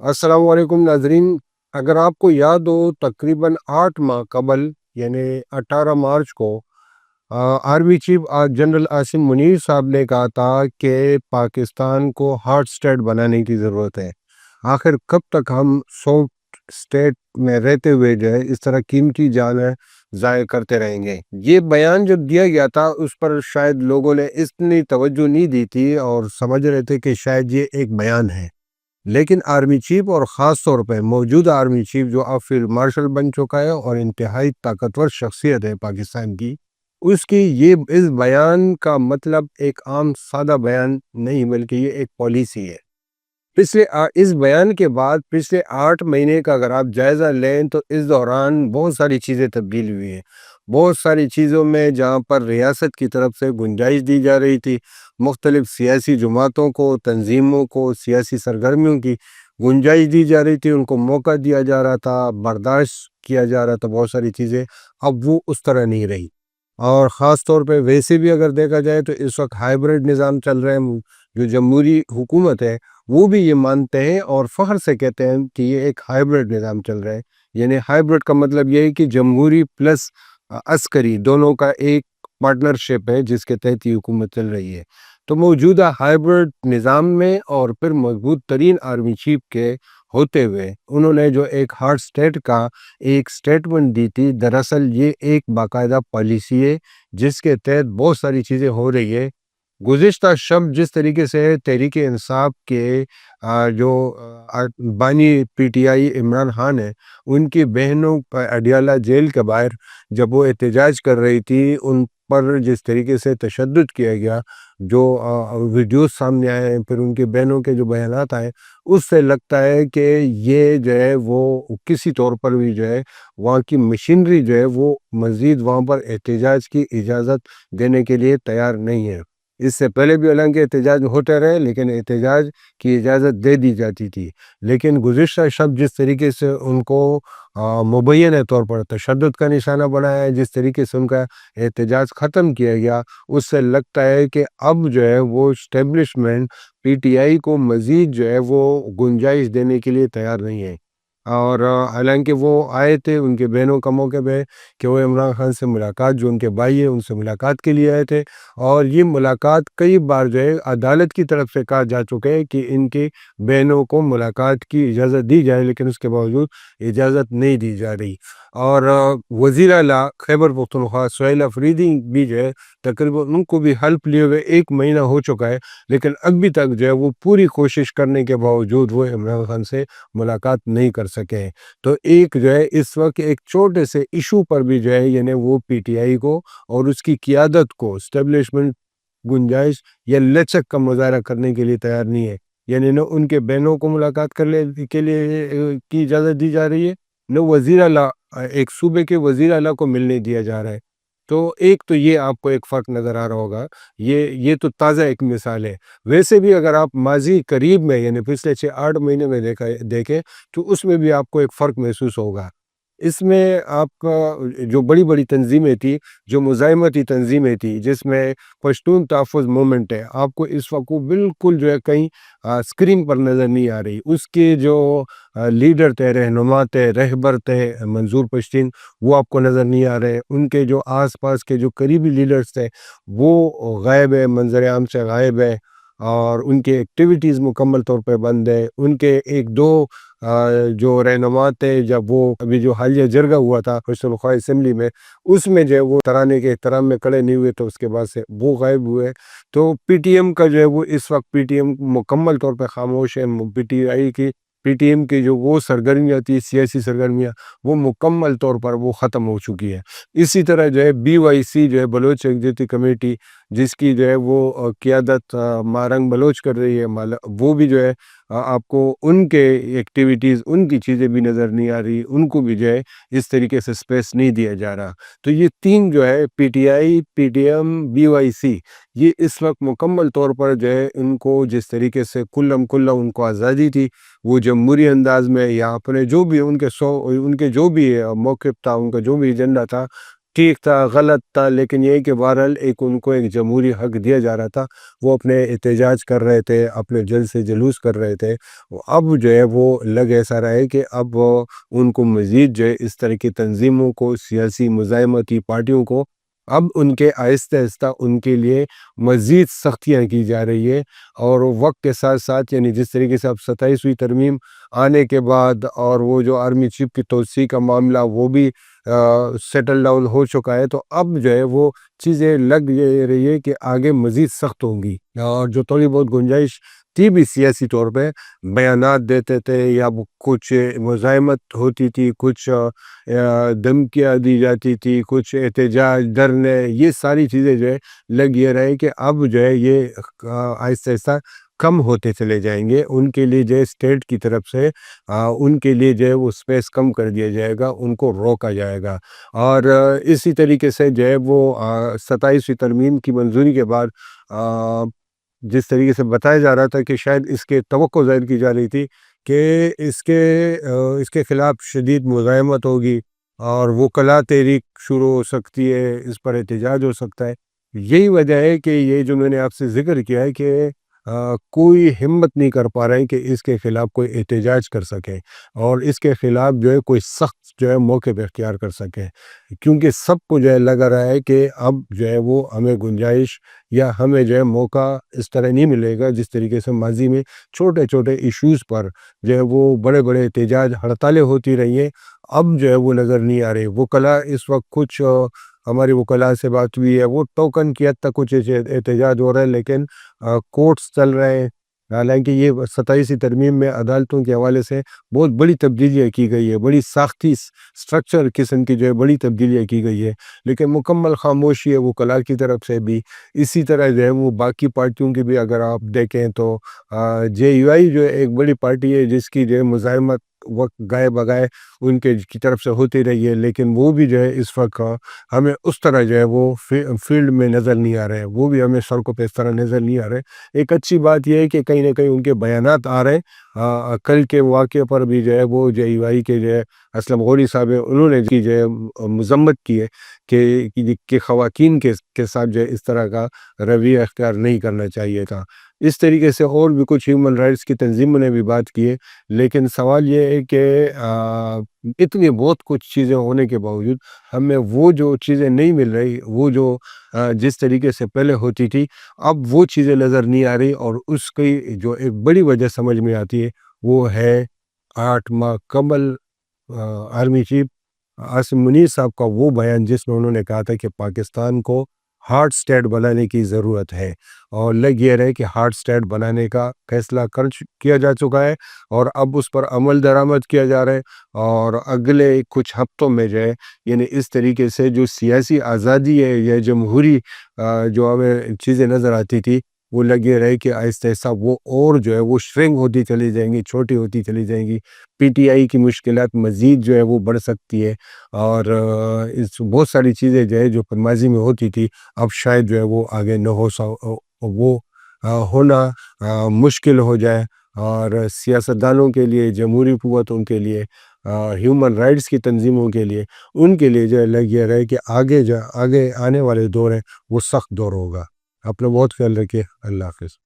السلام علیکم ناظرین، اگر آپ کو یاد ہو تقریباً 8 ماہ قبل یعنی 18 مارچ کو army chief general Asim Munir صاحب نے کہا تھا کہ پاکستان کو ہارڈ اسٹیٹ بنانے کی ضرورت ہے۔ آخر کب تک ہم سافٹ اسٹیٹ میں رہتے ہوئے جو ہے اس طرح قیمتی جانیں ضائع کرتے رہیں گے؟ یہ بیان جو دیا گیا تھا اس پر شاید لوگوں نے اتنی توجہ نہیں دی تھی اور سمجھ رہے تھے کہ شاید یہ ایک بیان ہے، لیکن آرمی چیف اور خاص طور پہ موجودہ آرمی چیف جو اب فیلڈ مارشل بن چکا ہے اور انتہائی طاقتور شخصیت ہے پاکستان کی، اس کی اس بیان کا مطلب ایک عام سادہ بیان نہیں بلکہ یہ ایک پالیسی ہے۔ اس بیان کے بعد پچھلے 8 مہینے کا اگر آپ جائزہ لیں تو اس دوران بہت ساری چیزیں تبدیل ہوئی ہیں۔ بہت ساری چیزوں میں جہاں پر ریاست کی طرف سے گنجائش دی جا رہی تھی، مختلف سیاسی جماعتوں کو، تنظیموں کو، سیاسی سرگرمیوں کی گنجائش دی جا رہی تھی، ان کو موقع دیا جا رہا تھا، برداشت کیا جا رہا تھا بہت ساری چیزیں، اب وہ اس طرح نہیں رہی۔ اور خاص طور پہ ویسے بھی اگر دیکھا جائے تو اس وقت ہائیبرڈ نظام چل رہے ہیں۔ جو جمہوری حکومت ہے وہ بھی یہ مانتے ہیں اور فخر سے کہتے ہیں کہ یہ ایک ہائیبرڈ نظام چل رہا ہے۔ یعنی ہائیبرڈ کا مطلب یہ ہے کہ جمہوری پلس عسکری دونوں کا ایک پارٹنرشپ ہے جس کے تحت یہ حکومت چل رہی ہے۔ تو موجودہ ہائیبرڈ نظام میں اور پھر مضبوط ترین آرمی چیف کے ہوتے ہوئے انہوں نے جو ایک ہارڈ اسٹیٹ کا ایک سٹیٹمنٹ دی تھی، دراصل یہ ایک باقاعدہ پالیسی ہے جس کے تحت بہت ساری چیزیں ہو رہی ہے۔ گزشتہ شب جس طریقے سے تحریک انصاف کے جو بانی پی ٹی آئی عمران خان ہیں، ان کی بہنوں پر اڈیالہ جیل کے باہر جب وہ احتجاج کر رہی تھی، ان پر جس طریقے سے تشدد کیا گیا، جو ویڈیوز سامنے آئے ہیں، پھر ان کی بہنوں کے جو بیانات آئے، اس سے لگتا ہے کہ یہ جو ہے وہ کسی طور پر بھی جو ہے وہاں کی مشینری جو ہے وہ مزید وہاں پر احتجاج کی اجازت دینے کے لیے تیار نہیں ہے۔ اس سے پہلے بھی حالانکہ احتجاج ہوتے رہے لیکن احتجاج کی اجازت دے دی جاتی تھی، لیکن گزشتہ شب جس طریقے سے ان کو مبینہ طور پر تشدد کا نشانہ بنایا ہے، جس طریقے سے ان کا احتجاج ختم کیا گیا، اس سے لگتا ہے کہ اب جو ہے وہ اسٹیبلشمنٹ پی ٹی آئی کو مزید جو ہے وہ گنجائش دینے کے لیے تیار نہیں ہے۔ اور حالانکہ وہ آئے تھے ان کے بہنوں کا موقع پہ کہ وہ عمران خان سے ملاقات، جو ان کے بھائی ہیں ان سے ملاقات کے لیے آئے تھے، اور یہ ملاقات کئی بار جو ہے عدالت کی طرف سے کہا جا چکا ہے کہ ان کی بہنوں کو ملاقات کی اجازت دی جائے، لیکن اس کے باوجود اجازت نہیں دی جا رہی۔ اور وزیر اعلیٰ خیبر پختونخوا سہیل افریدی بھی جو ہے تقریباً ان کو بھی حلف لیے ہوئے 1 مہینہ ہو چکا ہے، لیکن ابھی تک جو ہے وہ پوری کوشش کرنے کے باوجود وہ عمران خان سے ملاقات نہیں کر سکے ہیں۔ تو ایک جو ہے اس وقت ایک چھوٹے سے ایشو پر بھی جو ہے یعنی وہ پی ٹی آئی کو اور اس کی قیادت کو اسٹیبلشمنٹ گنجائش یا لچک کا مظاہرہ کرنے کے لیے تیار نہیں ہے۔ یعنی نہ ان کے بہنوں کو ملاقات کرنے کے لیے کی اجازت دی جا رہی ہے، نہ وزیر اعلیٰ ایک صوبے کے وزیر اعلیٰ کو ملنے دیا جا رہا ہے۔ تو ایک تو یہ آپ کو ایک فرق نظر آ رہا ہوگا، یہ تو تازہ ایک مثال ہے۔ ویسے بھی اگر آپ ماضی قریب میں یعنی پچھلے 6-8 مہینے میں دیکھیں تو اس میں بھی آپ کو ایک فرق محسوس ہوگا۔ اس میں آپ کا جو بڑی بڑی تنظیمیں تھی، جو مزاحمتی تنظیمیں تھی، جس میں پشتون تحفظ مومنٹ ہے، آپ کو اس وقت وہ بالکل جو ہے کہیں اسکرین پر نظر نہیں آ رہی۔ اس کے جو لیڈر تھے، رہنما تھے، رہبر تھے منظور پشتین، وہ آپ کو نظر نہیں آ رہے۔ ان کے جو آس پاس کے جو قریبی لیڈرز تھے وہ غائب ہے، منظر عام سے غائب ہے، اور ان کے ایکٹیویٹیز مکمل طور پہ بند ہے۔ ان کے ایک دو جو رہنما تھے، جب وہ ابھی جو حالیہ جرگہ ہوا تھا پشتونخوا اسمبلی میں، اس میں جو ہے وہ ترانے کے احترام میں کھڑے نہیں ہوئے، تو اس کے بعد سے وہ غائب ہوئے۔ تو پی ٹی ایم کا جو ہے وہ اس وقت پی ٹی ایم مکمل طور پہ خاموش ہے۔ پی ٹی ایم کی جو وہ سرگرمیاں تھی، سیاسی سرگرمیاں، وہ مکمل طور پر وہ ختم ہو چکی ہے۔ اسی طرح جو ہے بی وائی سی جو ہے بلوچ یکجہتی کمیٹی، جس کی جو ہے وہ قیادت مارنگ بلوچ کر رہی ہے، وہ بھی جو ہے آپ کو ان کے ایکٹیویٹیز، ان کی چیزیں بھی نظر نہیں آ رہی، ان کو بھی جو ہے اس طریقے سے سپیس نہیں دیا جا رہا۔ تو یہ تین جو ہے P T I, P T M, B Y C, یہ اس وقت مکمل طور پر جو ہے ان کو جس طریقے سے کلم کلا ان کو آزادی تھی، وہ جمہوری انداز میں یا اپنے جو بھی ان کے جو بھی موقف تھا، ان کا جو بھی ایجنڈا تھا، ٹھیک تھا، غلط تھا، لیکن یہ ہے کہ بہرحال ایک ان کو ایک جمہوری حق دیا جا رہا تھا۔ وہ اپنے احتجاج کر رہے تھے، اپنے جلسے جلوس کر رہے تھے۔ اب جو ہے وہ لگ ایسا رہا ہے کہ اب ان کو مزید جو ہے اس طرح کی تنظیموں کو، سیاسی مزاحمتی پارٹیوں کو اب ان کے آہستہ آہستہ ان کے لیے مزید سختیاں کی جا رہی ہے، اور وقت کے ساتھ ساتھ یعنی جس طریقے سے اب 27ویں ترمیم آنے کے بعد اور وہ جو آرمی چیف کی توسیع کا معاملہ وہ بھی سیٹل ڈاؤن ہو چکا ہے، تو اب جو ہے وہ چیزیں لگ یہ رہی ہے کہ آگے مزید سخت ہوں گی، اور جو تھوڑی بہت گنجائش تھی بھی سیاسی طور پہ بیانات دیتے تھے یا کچھ مزاحمت ہوتی تھی، کچھ دھمکیاں دی جاتی تھی، کچھ احتجاج دھرنے، یہ ساری چیزیں جو ہے لگ یہ رہے کہ اب جو ہے یہ آہستہ آہستہ کم ہوتے چلے جائیں گے۔ ان کے لیے جو ہے اسٹیٹ کی طرف سے ان کے لیے جو ہے وہ اسپیس کم کر دیا جائے گا، ان کو روکا جائے گا، اور اسی طریقے سے جو ہے وہ 27ویں ترمیم کی منظوری کے بعد جس طریقے سے بتایا جا رہا تھا کہ شاید اس کے توقع ظاہر کی جا رہی تھی کہ اس کے خلاف شدید مزاحمت ہوگی اور وکلا تحریک شروع ہو سکتی ہے، اس پر احتجاج ہو سکتا ہے۔ یہی وجہ ہے کہ یہ جو میں نے آپ سے ذکر کیا ہے کہ کوئی ہمت نہیں کر پا رہے ہیں کہ اس کے خلاف کوئی احتجاج کر سکے اور اس کے خلاف جو ہے کوئی سخت جو ہے موقع پہ اختیار کر سکے، کیونکہ سب کو جو ہے لگ رہا ہے کہ اب جو ہے وہ ہمیں گنجائش یا ہمیں جو ہے موقع اس طرح نہیں ملے گا جس طریقے سے ماضی میں چھوٹے چھوٹے ایشوز پر جو ہے وہ بڑے بڑے احتجاج ہڑتالیں ہوتی رہی ہیں، اب جو ہے وہ نظر نہیں آ رہی۔ وکلا اس وقت کچھ ہماری وکلا سے بات ہوئی ہے، وہ ٹوکن کی حد تک کچھ احتجاج ہو رہا ہے، لیکن کورٹس چل رہے ہیں۔ حالانکہ یہ 27ویں ترمیم میں عدالتوں کے حوالے سے بہت بڑی تبدیلیاں کی گئی ہے، بڑی ساختی سٹرکچر قسم کی جو ہے بڑی تبدیلیاں کی گئی ہے، لیکن مکمل خاموشی ہے وکلا کی طرف سے بھی۔ اسی طرح جو ہے وہ باقی پارٹیوں کی بھی اگر آپ دیکھیں تو جے یو آئی جو ہے ایک بڑی پارٹی ہے جس کی جو ہے مزاحمت وقت گائے بگائے ان کے کی طرف سے ہوتی رہی ہے، لیکن وہ بھی جو ہے اس وقت ہمیں اس طرح جو ہے وہ فیلڈ میں نظر نہیں آ رہے، وہ بھی ہمیں سڑکوں پہ اس طرح نظر نہیں آ رہے۔ ایک اچھی بات یہ ہے کہ کہیں نہ کہیں ان کے بیانات آ رہے ہیں۔ کل کے واقعے پر بھی جو ہے وہ جے یو آئی کے جو ہے اسلم غوری صاحب ہیں، انہوں نے جو ہے مذمت کی ہے کہ خواتین کے ساتھ جو ہے اس طرح کا رویہ اختیار نہیں کرنا چاہیے تھا۔ اس طریقے سے اور بھی کچھ ہیومن رائٹس کی تنظیموں نے بھی بات کی ہے، لیکن سوال یہ ہے کہ اتنی بہت کچھ چیزیں ہونے کے باوجود ہمیں وہ جو چیزیں نہیں مل رہی، وہ جو جس طریقے سے پہلے ہوتی تھی، اب وہ چیزیں نظر نہیں آ رہی، اور اس کی جو ایک بڑی وجہ سمجھ میں آتی ہے وہ ہے 8 ماہ قبل آرمی چیف عاصم منیر صاحب کا وہ بیان جس میں انہوں نے کہا تھا کہ پاکستان کو ہارڈ اسٹیٹ بنانے کی ضرورت ہے، اور لگ یہ رہے کہ ہارڈ اسٹیٹ بنانے کا فیصلہ کیا جا چکا ہے، اور اب اس پر عمل درآمد کیا جا رہا ہے، اور اگلے کچھ ہفتوں میں جو ہے یعنی اس طریقے سے جو سیاسی آزادی ہے یا جمہوری جو ہمیں چیزیں نظر آتی تھی، وہ لگے رہے کہ آہستہ آہستہ وہ اور جو ہے وہ شرنک ہوتی چلی جائیں گی، چھوٹی ہوتی چلی جائیں گی۔ پی ٹی آئی کی مشکلات مزید جو ہے وہ بڑھ سکتی ہے، اور اس بہت ساری چیزیں جو ہے جو ماضی میں ہوتی تھی اب شاید جو ہے وہ آگے نہ وہ ہونا مشکل ہو جائے، اور سیاستدانوں کے لیے، جمہوری قوتوں کے لیے، ہیومن رائٹس کی تنظیموں کے لیے، ان کے لیے جو ہے لگ یہ رہے کہ آگے آنے والے دور ہیں وہ سخت دور ہوگا۔ اپنا بہت خیال رکھیے۔ اللہ حافظ۔